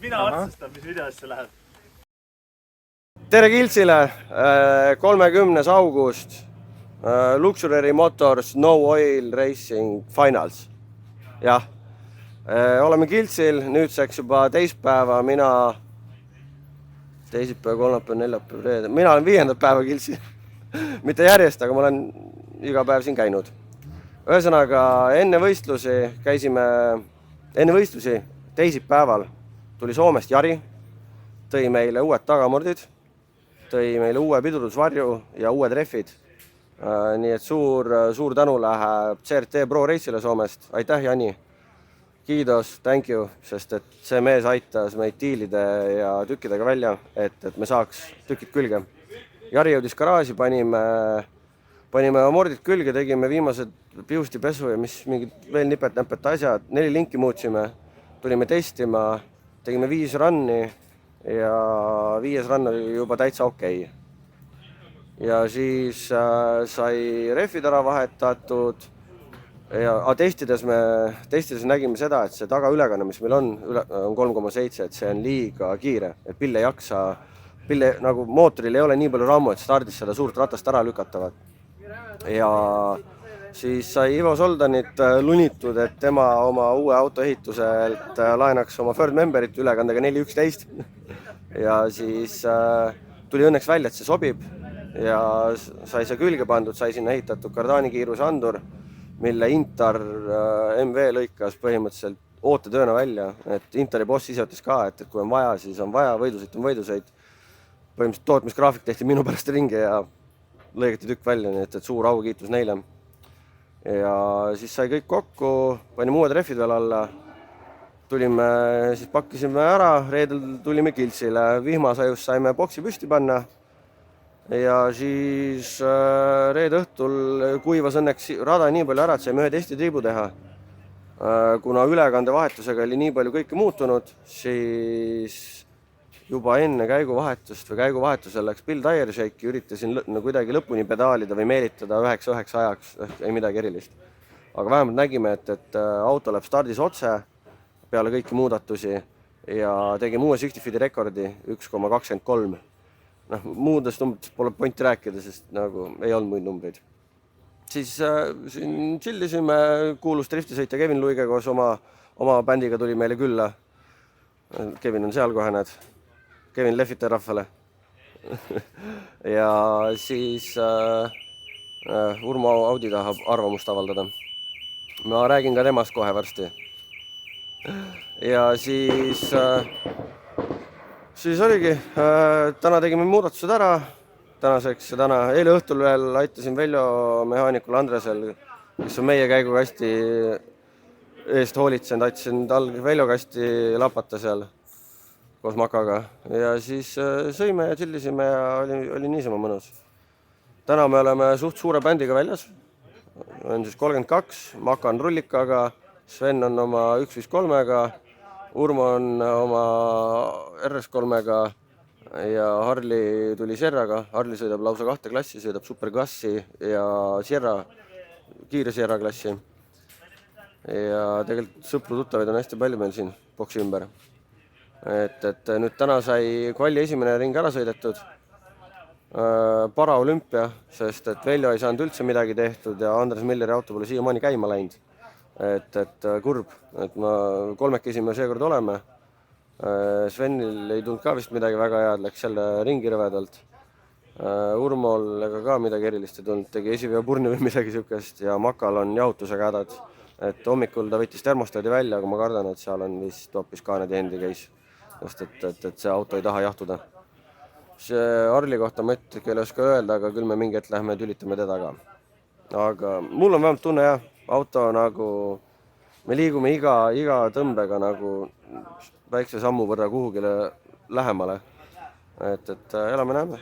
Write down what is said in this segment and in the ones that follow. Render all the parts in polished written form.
mina otsustan, mis videosse läheb. Tere Kiltsile, 30. august, Luxury Motors No Oil Racing Finals. Jah, oleme Kiltsil nüüdseks juba teispäeva, mina teisipäev, kolmapäev, neljapäev, reede. Mina olen 5. päeva Kiltsil. Mitte järjest, aga ma olen iga päev siin käinud. Ühesõnaga, enne võistlusi teisipäeval tuli Soomest Jari, tõi meile uued tagamordid, tõi meile uue pidurdusvarju ja uued rehvid. Nii et suur tänu läheb CRT Pro Race'ile Soomest. Aitäh, Jani! Kiidos, thank you, sest et see mees aitas meid diilide ja tükkidega välja, et me saaks tükid külge. Jari jõudis garaaži, panime mordid külge, tegime viimased piustipesu ja mis mingid veel nipet-näpet asjad. 4 linki muutsime, tulime testima, tegime 5 runni ja 5. run oli juba täitsa okei. Ja siis sai rehvid ära vahetatud ja testides nägime seda, et see tagaülekanne, mis meil on 3,7, et see on liiga kiire, et pill ei jaksa, nagu mootoril ei ole nii palju rammu, et stardis seda suurt ratast ära lükatavad. Ja siis sai Ivo Soldanit lunitud, et tema oma uue auto ehituselt laenaks oma third memberit ülekandega 4.11 ja siis tuli õnneks välja, et see sobib ja sai see külge pandud, sai sinna ehitatud kardaani kiiruse andur, mille Intar MV lõikas põhimõtteliselt ootetööna välja, et Intari boss ise ütles ka, et kui on vaja, siis on vaja, võidusõit on võidusõit. Põhimõtteliselt tootmisgraafik tehti minu pärast ringi ja lõigati tükk välja, nii et suur aukiitus neile. Ja siis sai kõik kokku, panime uued rehvid veel alla, siis pakkisime ära, reedel tulime Kiltsile, vihmasajus saime boksi püsti panna. Ja siis reede õhtul kuivas õnneks rada nii palju ära, et saime ühe testitriibu teha. Kuna ülekande vahetusega oli nii palju kõike muutunud, siis juba enne käiguvahetust või käiguvahetusel läks Bill Tire Shake'i, üritasin kuidagi lõpuni pedaalida või meelitada 9-9 ajaks, ei midagi erilist. Aga vähemalt nägime, et auto läheb stardis otse peale kõiki muudatusi ja tegime uue 60-feet'i rekordi 1,23. Muudest numbritest pole pointi rääkida, sest nagu ei olnud muid numbreid. Siis siin chillisime, kuulus driftisõitja Kevin Luige koos oma bändiga tuli meile külla. Kevin on seal kohe, näed. Kevin lehvita rahvale. Ja siis Urmo Audi tahab arvamust avaldada. Ma räägin ka temast kohe varsti. Ja siis oligi, täna tegime muudatused ära, eile õhtul veel aitasin Veljo mehaanikul Andresel, kes on meie käigukasti eest hoolitsenud, aitasin tal Veljo kasti lapata seal koos Makaga ja siis sõime ja chillisime ja oli niisama mõnus. Täna me oleme suht suure bändiga väljas, on siis 32, Maka on rullikaga, Sven on oma 153-ga, Urmo on oma RS3-ga ja Harli tuli Sierraga. Harli sõidab lausa 2 klassi, sõidab superklassi ja kiire Sierra klassi. Ja tegelikult sõpru-tuttavaid on hästi palju meil siin boksi ümber. Et nüüd täna sai kvalli esimene ring ära sõidetud. Paraolümpia, sest et Veljo ei saanud üldse midagi tehtud ja Andres Milleri auto pole siiamaani käima läinud. Et kurb, et ma 3 me seekord oleme. Svenil ei tulnud ka vist midagi väga head, läks jälle ringi rõvedalt. Urmol ega ka midagi erilist ei tulnud, tegi esiveo purni või midagi sükest ja Makal on jahutusega hädad. Et hommikul ta võttis termostaadi välja, aga ma kardan, et seal on vist hoopis ka need endi keis. Sest et see auto ei taha jahtuda. See Harli kohta ma ei oska öelda, aga küll me mingi hetk lähme tülitame teda ka. Aga mul on vähemalt tunne jah, auto nagu, me liigume iga tõmbega nagu väikse sammu võrra kuhugile lähemale. Et elame näeme.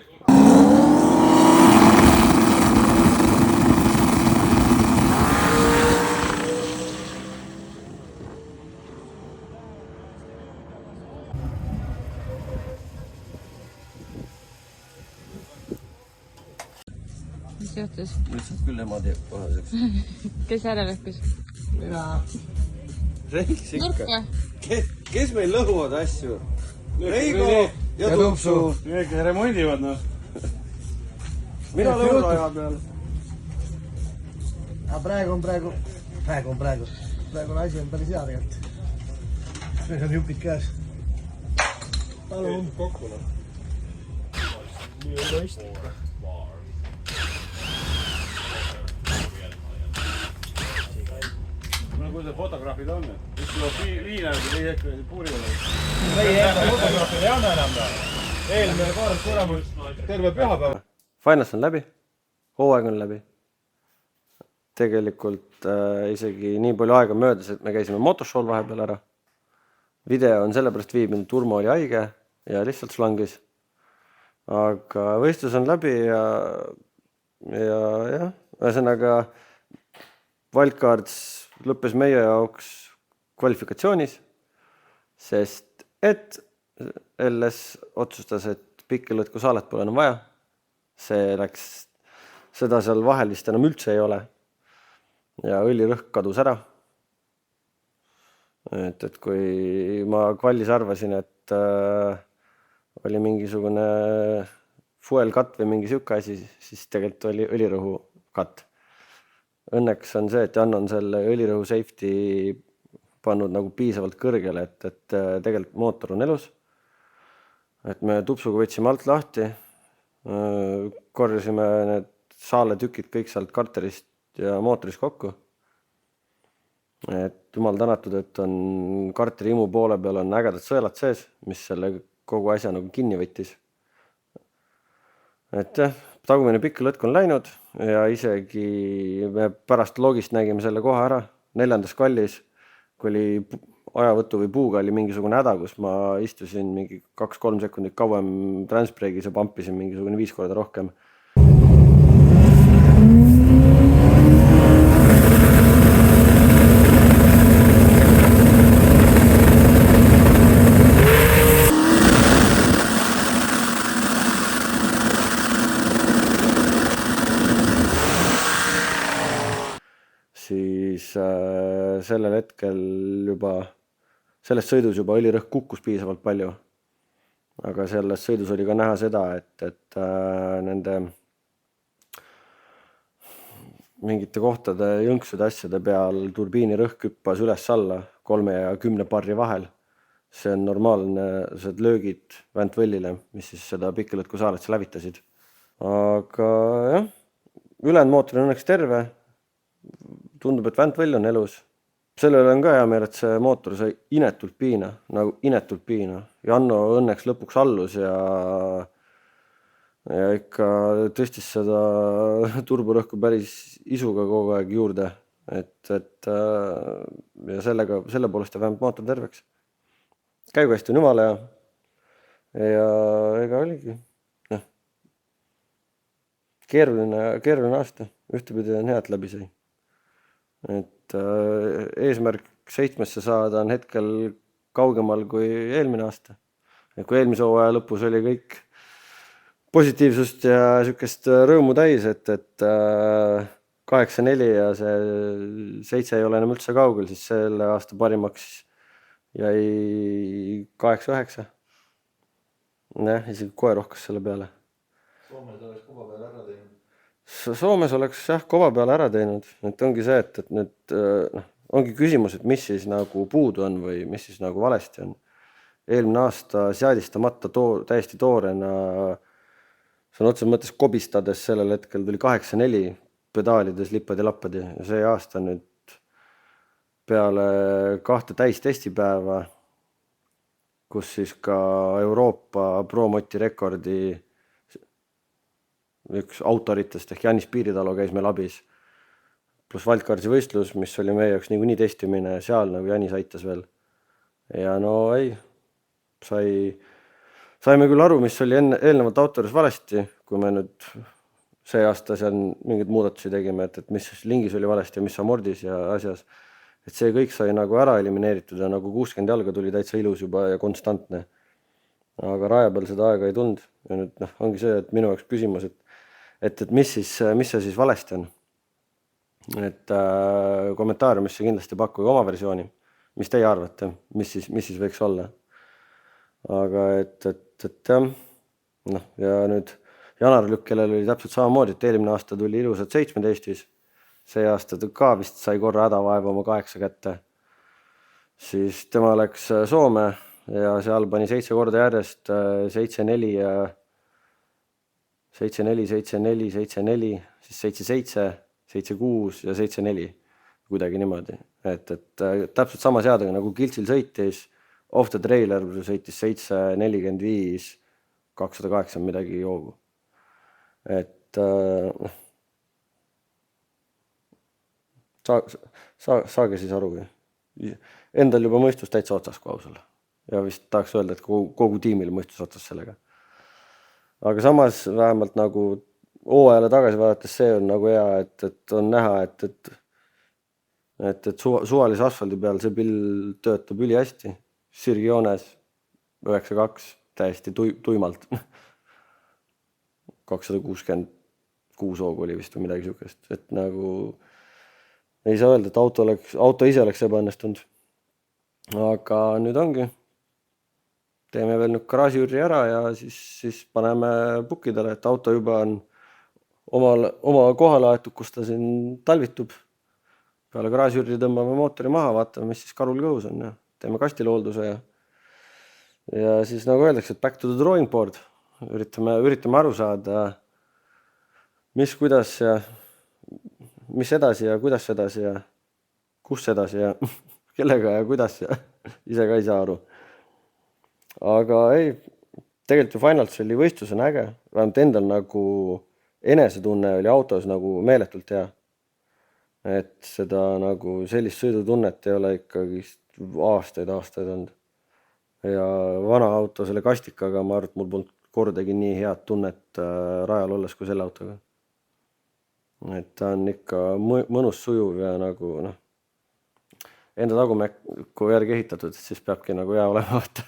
Mis juhtus? Lihtsalt küll ema teeb kohaseks. Kes ära lõhkus? Mina. Reiks ikka. Nurka? Kes meil lõhuvad asju? Reigo ja Tupsu. Need remondivad, noh. Mina lõhun raja peal. Praegu on asi on päris hea tegelikult. Meil on jupid käes. Palun. Kokku, noh. Nii egoistlik. No kui see fotograafid on, mis tuleb liinad ja teie EKRE puurivad. Meie enda fotograafid ei anna enam ta. Eelmine kord tulemus terve pühapäev. Finals on läbi, hooaeg on läbi. Tegelikult isegi nii palju aega möödas, et me käisime motoshow'l vahepeal ära. Video on sellepärast viibinud, Turmo oli haige ja lihtsalt slangis. Aga võistlus on läbi ja ühesõnaga Wildcards lõppes meie jaoks kvalifikatsioonis, sest et LS otsustas, et pikkilõtku saalet pole enam vaja. Seda seal vahel vist enam üldse ei ole. Ja õlirõhk kadus ära. Et kui ma kvallis arvasin, et oli mingisugune fuel cut või mingi siuke asi, siis tegelikult oli õlirõhu cut. Õnneks on see, et Jan on selle õlirõhu safety pannud nagu piisavalt kõrgele, et tegelikult mootor on elus. Et me Tupsuga võtsime alt lahti, korjasime need saaletükid kõik sealt karterist ja mootorist kokku. Et jumal tänatud, et on karteri imu poole peal on ägedad sõelad sees, mis selle kogu asja nagu kinni võttis. Et jah, tagumine pikk lõtk on läinud ja isegi me pärast logist nägime selle koha ära. 4. kvallis, kui oli ajavõtu või puuga oli mingisugune häda, kus ma istusin mingi 2-3 sekundit kauem transbreegis ja pampisin mingisugune 5 korda rohkem. Siis sellel hetkel selles sõidus juba õlirõhk kukkus piisavalt palju. Aga selles sõidus oli ka näha seda, et nende mingite kohtade jõnksude asjade peal turbiini rõhk hüppas üles-alla 3 ja 10 barri vahel. See on normaalne löögid väntvõllile, mis siis seda pikkilõtku saalet lävitasid. Aga jah, ülejäänud mootor on õnneks terve. Tundub, et väntvõll on elus. Sellele on ka hea meel, et see mootor sai inetult piina, nagu inetult piina. Janno õnneks lõpuks allus ja ikka tõstis seda turborõhku päris isuga kogu aeg juurde. Ja selle poolest ta vähemalt mootor terveks. Käigust on jumala ja ega oligi. Keeruline aasta. Ühtepidi on head läbi sai. Et eesmärk 7-sse saada on hetkel kaugemal kui eelmine aasta. Et kui eelmise hooaja lõpus oli kõik positiivsust ja sükest rõõmu täis, et 8-4 ja see 7 ei ole enam üldse kaugel, siis selle aasta parimaks jäi 8-9. Isegi kohe rohkas selle peale. Soomes oleks kova peale ära teinud. Soomes oleks kova peale ära teinud. Et ongi see, et nüüd ongi küsimus, et mis siis nagu puudu on või mis siis nagu valesti on. Eelmine aasta seadistamata täiesti toorena, see on otseses mõttes kobistades sellel hetkel tuli 8-4 pedaalides lippad ja lappad ja see aasta nüüd peale 2 täistestipäeva, kus siis ka Euroopa Promoti rekordi üks autoritest ehk Janis Piiritalu käis meil abis. Plus Wildcardsi võistlus, mis oli meie jaoks niikuinii testimine, seal nagu Janis aitas veel. Ja no ei, saime küll aru, mis oli eelnevalt autoris valesti, kui me nüüd see aasta seal mingeid muudatusi tegime, et mis lingis oli valesti ja mis amordis ja asjas. Et see kõik sai nagu ära elimineeritud ja nagu 60 jalga tuli täitsa ilus juba ja konstantne. Aga raja peal seda aega ei tulnud. Ja nüüd ongi see, et minu jaoks küsimus, et mis see siis valesti on. Et kommentaariumisse kindlasti pakkuge oma versiooni. mis teie arvate, mis siis võiks olla? Aga et jah, noh, ja nüüd Janar Lükk, kellel oli täpselt samamoodi, et eelmine aasta tuli ilusad 17, see aasta ka vist sai korra hädavaeva oma 8 kätte. Siis tema läks Soome ja seal pani 7 korda järjest 7-4 ja 7-4, 7-4, 7-4, siis 7-7, 7-6 ja 7-4. Kuidagi niimoodi. Et täpselt sama seadega nagu Kiltsil sõitis, off the trailer sõitis 7-45, 208 midagi joogu. Et saage siis aru. Endal juba mõistus täitsa otsas kui ausal. Ja vist tahaks öelda, et kogu tiimil mõistus otsas sellega. Aga samas vähemalt nagu hooajale tagasi vaadates see on nagu hea, et on näha, et suvalise asfaldi peal see pill töötab üli hästi. Sirgjoones 9-2 täiesti tuimalt. 266 hoogu oli vist või midagi sihukest. Et nagu ei saa öelda, et auto ise oleks ebaõnnestunud. Aga nüüd ongi. Teeme veel nüüd garaažiürri ära ja siis paneme pukkidele, et auto juba on oma kohale aetud, kus ta siin talvitub. Peale garaažiürri tõmbame mootori maha, vaatame, mis siis karul kõhus on ja teeme kastile hoolduse ja siis nagu öeldakse, et back to the drawing board. Üritame aru saada, mis, kuidas ja mis edasi ja kuidas edasi ja kus edasi ja kellega ja kuidas ja ise ka ei saa aru. Aga ei, tegelikult ju Finals oli võistlus on äge, vähemalt endal nagu enesetunne oli autos nagu meeletult hea. Et seda nagu sellist sõidutunnet ei ole ikkagi aastaid olnud. Ja vana auto selle kastikaga, ma arvan, et mul polnud kordagi nii head tunnet rajal olles kui selle autoga. Et ta on ikka mõnus sujuv ja nagu enda tagumäku järgi ehitatud, siis peabki nagu hea olema vaata.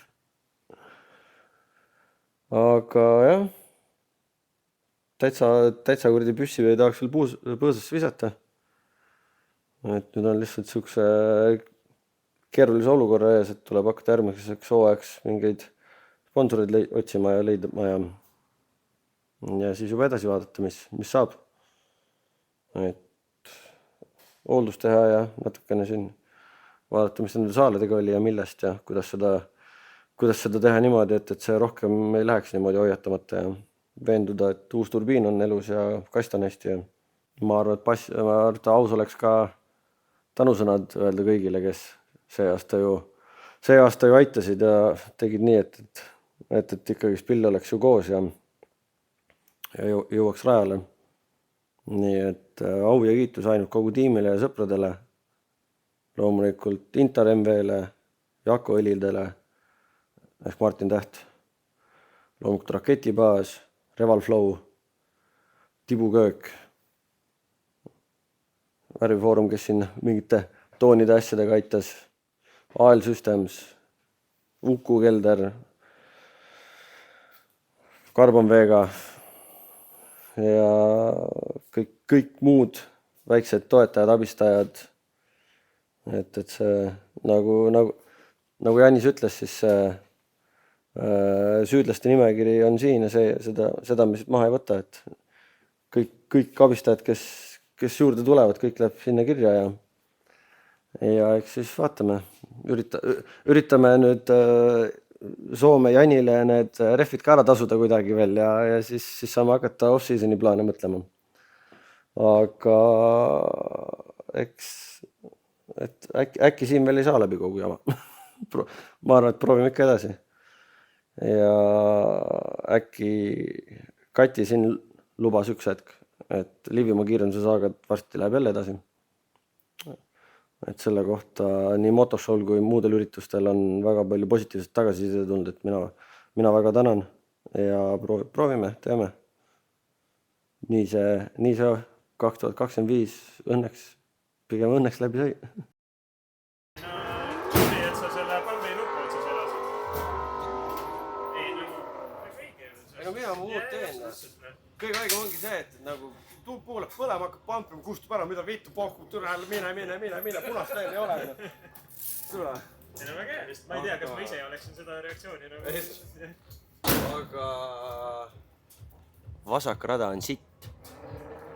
Aga jah, täitsa kuradi püssi või tahaks veel põõsasse visata. Et nüüd on lihtsalt sihukese keerulise olukorra ees, et tuleb hakata järgmiseks hooajaks mingeid sponsoreid otsima ja leidma ja siis juba edasi vaadata, mis saab. Et hooldust teha ja natukene siin vaadata, mis nende saaledega oli ja millest ja kuidas seda teha niimoodi, et see rohkem ei läheks niimoodi hoiatamata ja veenduda, et uus turbiin on elus ja kast on hästi. Ja ma arvan, et aus oleks ka tänusõnad öelda kõigile, kes see aasta ju aitasid ja tegid nii, et ikkagi spill oleks ju koos ja jõuaks rajale. Nii et au ja kiitus ainult kogu tiimile ja sõpradele. Loomulikult Intar MV-le, Jako Õlidele ehk Martin Täht. Loomulikult Raketibaas, Reval Flow, Tibu Köök, Värvifoorum, kes siin mingite toonide asjadega aitas, AL Systems, Uku Kelder, Carbon Vega ja kõik muud väiksed toetajad, abistajad. Et see nagu Janis ütles, siis süüdlaste nimekiri on siin ja seda me siit maha ei võta, et kõik abistajad, kes juurde tulevad, kõik läheb sinna kirja ja eks siis vaatame, üritame nüüd Soome Janile need refid ka ära tasuda kuidagi veel ja siis saame hakata off-seasoni plaane mõtlema. Aga eks äkki siin veel ei saa läbi kogu jama. Ma arvan, et proovime ikka edasi. Ja äkki Kati siin lubas üks hetk, et Liivimaa kiirenduse saaga varsti läheb jälle edasi. Et selle kohta nii motoshow'l kui muudel üritustel on väga palju positiivset tagasiside tulnud, et mina väga tänan ja proovime, teeme. Nii see 2025 pigem õnneks läbi sai. Nii, et sa selle palmi nuppu otsas elas. Ega mina mu uut teen. Kõige aegem ongi see, et nagu tuub kuuleb põlema, hakkab pampima, kustub ära, mida vittu pohku, türa, mine, punast veel ei ole. kuule. ei no väga hea vist, ma ei tea, kas ma ise oleksin seda reaktsiooni nagu. aga vasak rada on sitt.